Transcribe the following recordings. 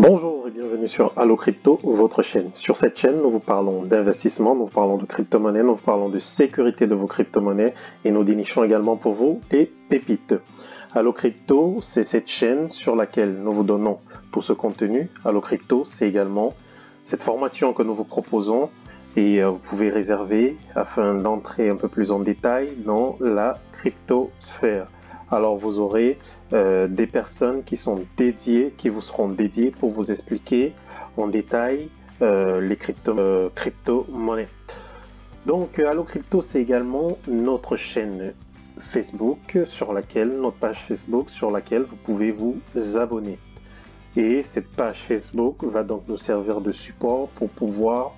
Bonjour et bienvenue sur Allo Crypto, votre chaîne. Sur cette chaîne, nous vous parlons d'investissement, nous vous parlons de crypto-monnaies, nous vous parlons de sécurité de vos crypto-monnaies et nous dénichons également pour vous des pépites. Allo Crypto, c'est cette chaîne sur laquelle nous vous donnons tout ce contenu. Allo Crypto, c'est également cette formation que nous vous proposons et vous pouvez réserver afin d'entrer un peu plus en détail dans la cryptosphère. Alors vous aurez des personnes qui sont dédiées, qui vous seront dédiées pour vous expliquer en détail les crypto-monnaies. Donc Allo Crypto, c'est également notre chaîne Facebook notre page Facebook sur laquelle vous pouvez vous abonner. Et cette page Facebook va donc nous servir de support pour pouvoir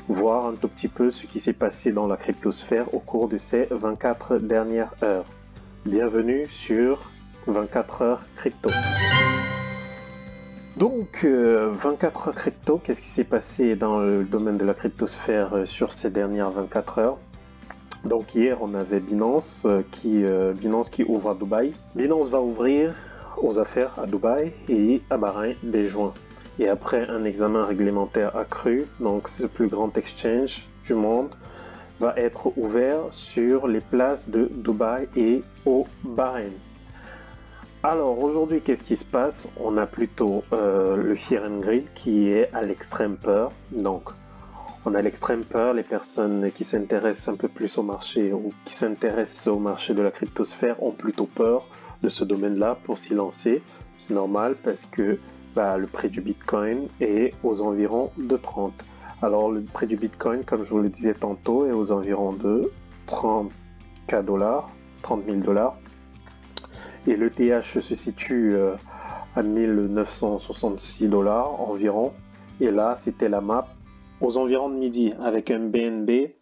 voir un tout petit peu ce qui s'est passé dans la cryptosphère au cours de ces 24 dernières heures. Bienvenue sur 24 heures crypto. Donc 24 heures crypto, qu'est-ce qui s'est passé dans le domaine de la cryptosphère sur ces dernières 24 heures? Donc hier on avait Binance qui ouvre à Dubaï. Binance va ouvrir aux affaires à Dubaï et à Bahreïn dès juin. Et après un examen réglementaire accru, donc ce plus grand exchange du monde va être ouvert sur les places de Dubaï et au Bahreïn. Alors aujourd'hui, qu'est-ce qui se passe? On a plutôt le Fear and Greed qui est à l'extrême peur. Donc on a l'extrême peur, les personnes qui s'intéressent un peu plus au marché ou qui s'intéressent au marché de la cryptosphère ont plutôt peur de ce domaine-là pour s'y lancer. C'est normal parce que le prix du Bitcoin est aux environs de 30. Alors le prix du Bitcoin, comme je vous le disais tantôt, est aux environs de 30 000 $. Et l'ETH se situe à 1966 $ environ. Et là, c'était la map aux environs de midi avec un BNB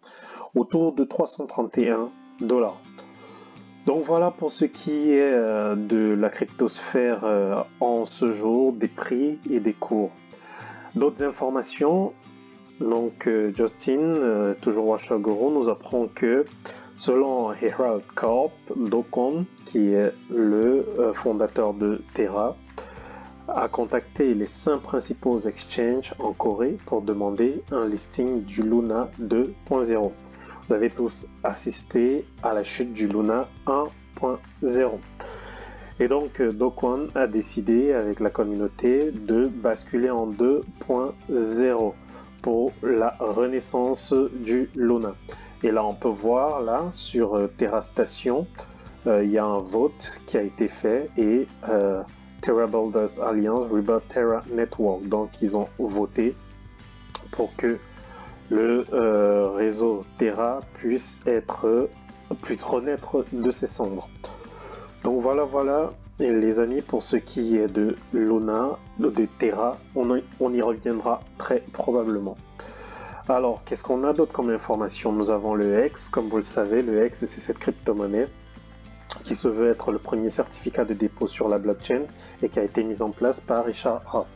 autour de 331 $. Donc voilà pour ce qui est de la cryptosphère en ce jour, des prix et des cours. D'autres informations. Donc Justin, toujours Washer Guru, nous apprend que selon Herald Corp, Do Kwon, qui est le fondateur de Terra, a contacté les 5 principaux exchanges en Corée pour demander un listing du Luna 2.0. Vous avez tous assisté à la chute du Luna 1.0. Et donc Do Kwon a décidé avec la communauté de basculer en 2.0 pour la renaissance du Luna. Et là on peut voir là sur Terra Station, il y a un vote qui a été fait et Terra Builders Alliance, Rebirth Terra Network, donc ils ont voté pour que le réseau Terra puisse renaître de ses cendres. Donc voilà et les amis, pour ce qui est de Luna, de Terra, on y reviendra très probablement. Alors, qu'est-ce qu'on a d'autre comme information? Nous avons le Hex, comme vous le savez, le Hex c'est cette crypto-monnaie qui se veut être le premier certificat de dépôt sur la blockchain et qui a été mise en place par Richard Heart.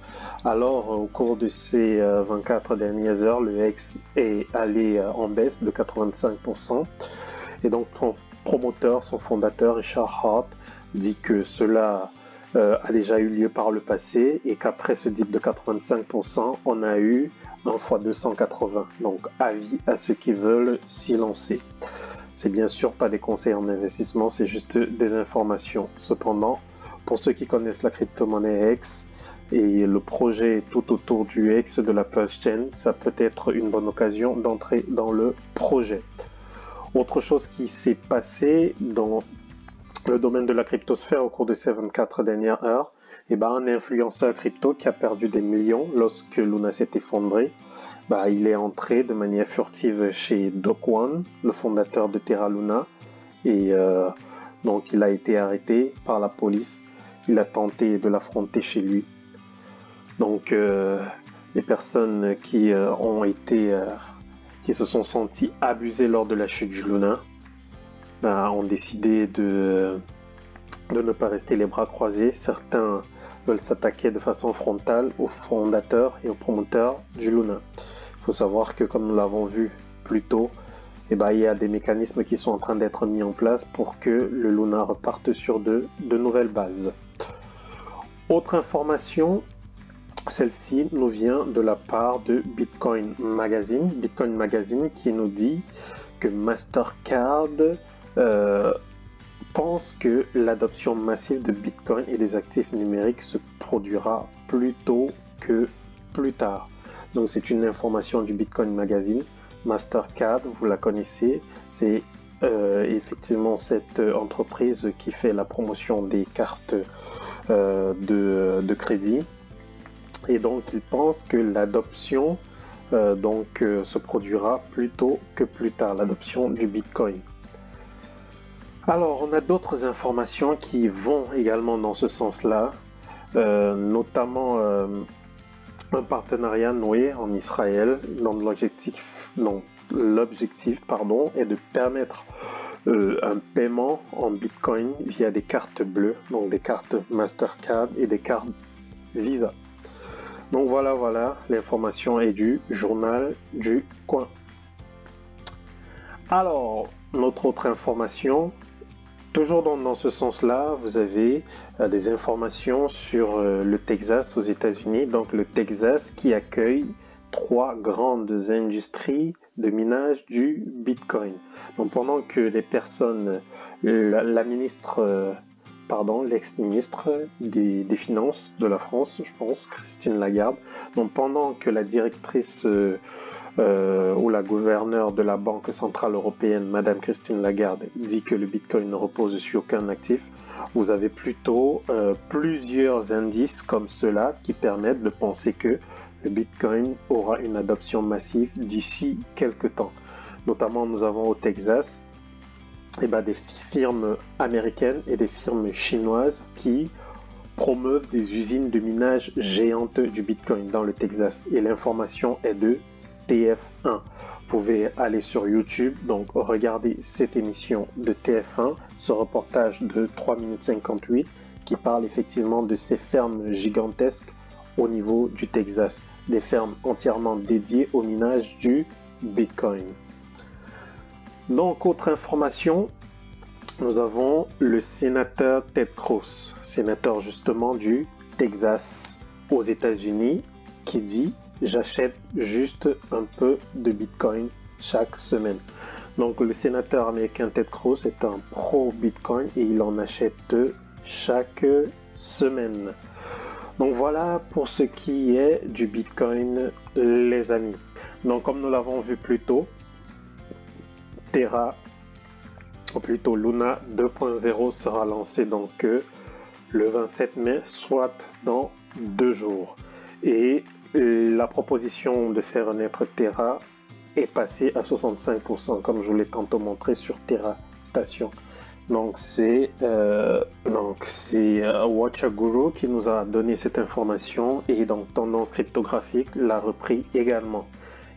Alors, au cours de ces 24 dernières heures, le Hex est allé en baisse de 85%. Et donc, son promoteur, son fondateur, Richard Heart, dit que cela a déjà eu lieu par le passé et qu'après ce dip de 85%, on a eu un fois 280. Donc, avis à ceux qui veulent s'y lancer. C'est bien sûr pas des conseils en investissement, c'est juste des informations. Cependant, pour ceux qui connaissent la crypto-monnaie Hex et le projet tout autour du Hex de la Pulse Chain, ça peut être une bonne occasion d'entrer dans le projet. Autre chose qui s'est passé dans le domaine de la cryptosphère au cours de ces 24 dernières heures, un influenceur crypto qui a perdu des millions lorsque Luna s'est effondré, il est entré de manière furtive chez Do Kwon, le fondateur de Terra Luna, et donc il a été arrêté par la police. Il a tenté de l'affronter chez lui. Donc les personnes qui se sont senties abusées lors de la chute du Luna ont décidé de ne pas rester les bras croisés. Certains veulent s'attaquer de façon frontale aux fondateurs et aux promoteurs du Luna. Il faut savoir que, comme nous l'avons vu plus tôt, il y a des mécanismes qui sont en train d'être mis en place pour que le Luna reparte sur de nouvelles bases. Autre information, Celle-ci nous vient de la part de Bitcoin Magazine. Bitcoin Magazine qui nous dit que Mastercard pense que l'adoption massive de Bitcoin et des actifs numériques se produira plus tôt que plus tard. Donc c'est une information du Bitcoin Magazine. Mastercard, vous la connaissez, c'est effectivement cette entreprise qui fait la promotion des cartes de crédit. Et donc il pense que l'adoption se produira plus tôt que plus tard, l'adoption du Bitcoin. Alors, on a d'autres informations qui vont également dans ce sens-là, notamment un partenariat noué en Israël, dont l'objectif est de permettre un paiement en Bitcoin via des cartes bleues, donc des cartes Mastercard et des cartes Visa. Donc voilà, l'information est du journal du coin. Alors, notre autre information, toujours dans ce sens-là, vous avez des informations sur le Texas aux États-Unis. Donc le Texas qui accueille 3 grandes industries de minage du Bitcoin. Donc pendant que les personnes, l'ex-ministre des Finances de la France, je pense, Christine Lagarde, donc pendant que la directrice ou la gouverneure de la Banque Centrale Européenne, Madame Christine Lagarde, dit que le Bitcoin ne repose sur aucun actif, vous avez plutôt plusieurs indices comme cela qui permettent de penser que le Bitcoin aura une adoption massive d'ici quelques temps. Notamment, nous avons au Texas des firmes américaines et des firmes chinoises qui promeuvent des usines de minage géantes du Bitcoin dans le Texas. Et l'information est de TF1. Vous pouvez aller sur YouTube, donc regarder cette émission de TF1, ce reportage de 3 minutes 58 qui parle effectivement de ces fermes gigantesques au niveau du Texas, des fermes entièrement dédiées au minage du Bitcoin. Donc, autre information, nous avons le sénateur Ted Cruz, sénateur justement du Texas aux États-Unis, qui dit « J'achète juste un peu de Bitcoin chaque semaine ». Donc, le sénateur américain Ted Cruz est un pro-Bitcoin et il en achète chaque semaine. Donc voilà pour ce qui est du Bitcoin, les amis. Donc comme nous l'avons vu plus tôt, Terra, ou plutôt Luna 2.0 sera lancé donc le 27 mai, soit dans 2 jours. Et la proposition de faire naître Terra est passée à 65%, comme je vous l'ai tantôt montré sur Terra Station. Donc c'est Watcher Guru qui nous a donné cette information et donc Tendance Cryptographique l'a repris également.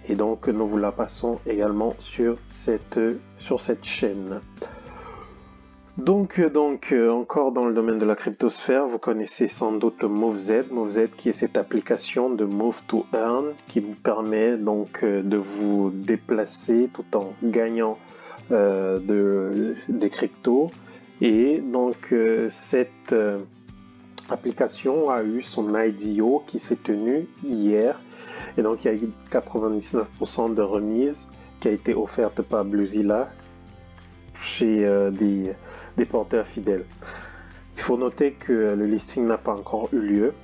Et donc nous vous la passons également sur cette chaîne. Donc encore dans le domaine de la cryptosphère, vous connaissez sans doute MoveZ qui est cette application de Move to Earn qui vous permet donc de vous déplacer tout en gagnant des cryptos. Et donc cette application a eu son IDO qui s'est tenu hier. Et donc il y a eu 99% de remise qui a été offerte par Bluezilla chez des porteurs fidèles. Il faut noter que le listing n'a pas encore eu lieu.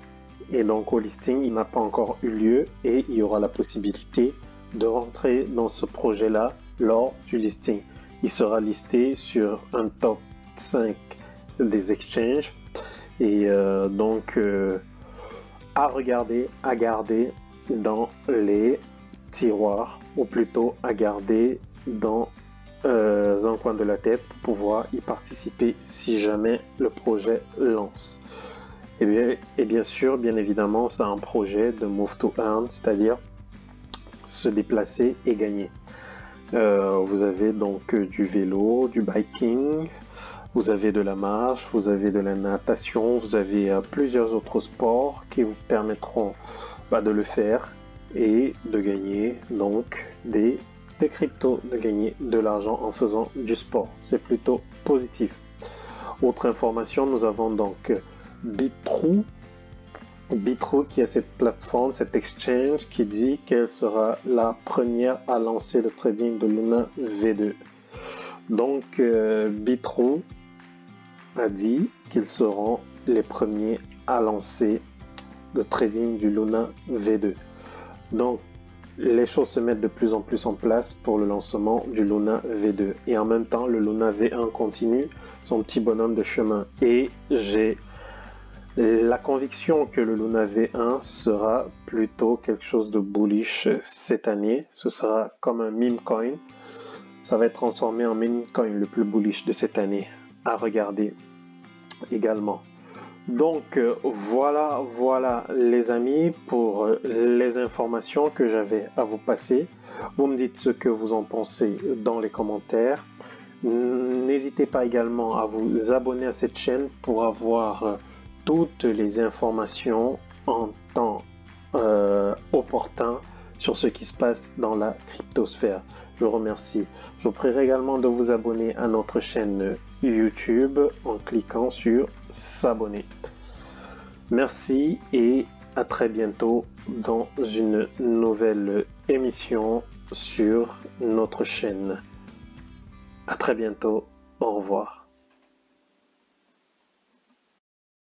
Et donc au listing, il n'a pas encore eu lieu et il y aura la possibilité de rentrer dans ce projet-là lors du listing. Il sera listé sur un top 5 des exchanges et à regarder, à garder dans les tiroirs ou plutôt à garder dans un coin de la tête pour pouvoir y participer si jamais le projet lance. Et bien sûr, bien évidemment, c'est un projet de Move to Earn, c'est-à-dire se déplacer et gagner. Vous avez donc du vélo, du biking, vous avez de la marche, vous avez de la natation, vous avez plusieurs autres sports qui vous permettront de le faire et de gagner donc des cryptos, de gagner de l'argent en faisant du sport. C'est plutôt positif. Autre information, nous avons donc BitTrue Bitroot qui est cette plateforme, cet exchange qui dit qu'elle sera la première à lancer le trading de Luna V2. Donc Bitroot a dit qu'ils seront les premiers à lancer le trading du Luna V2. Donc les choses se mettent de plus en plus en place pour le lancement du Luna V2. Et en même temps, le Luna V1 continue son petit bonhomme de chemin. Et j'ai la conviction que le Luna V1 sera plutôt quelque chose de bullish cette année. Ce sera comme un meme coin. Ça va être transformé en meme coin le plus bullish de cette année. À regarder également. Donc voilà les amis pour les informations que j'avais à vous passer. Vous me dites ce que vous en pensez dans les commentaires. N'hésitez pas également à vous abonner à cette chaîne pour avoir toutes les informations en temps opportun sur ce qui se passe dans la cryptosphère. Je vous remercie. Je vous prierai également de vous abonner à notre chaîne YouTube en cliquant sur s'abonner. Merci et à très bientôt dans une nouvelle émission sur notre chaîne. À très bientôt. Au revoir.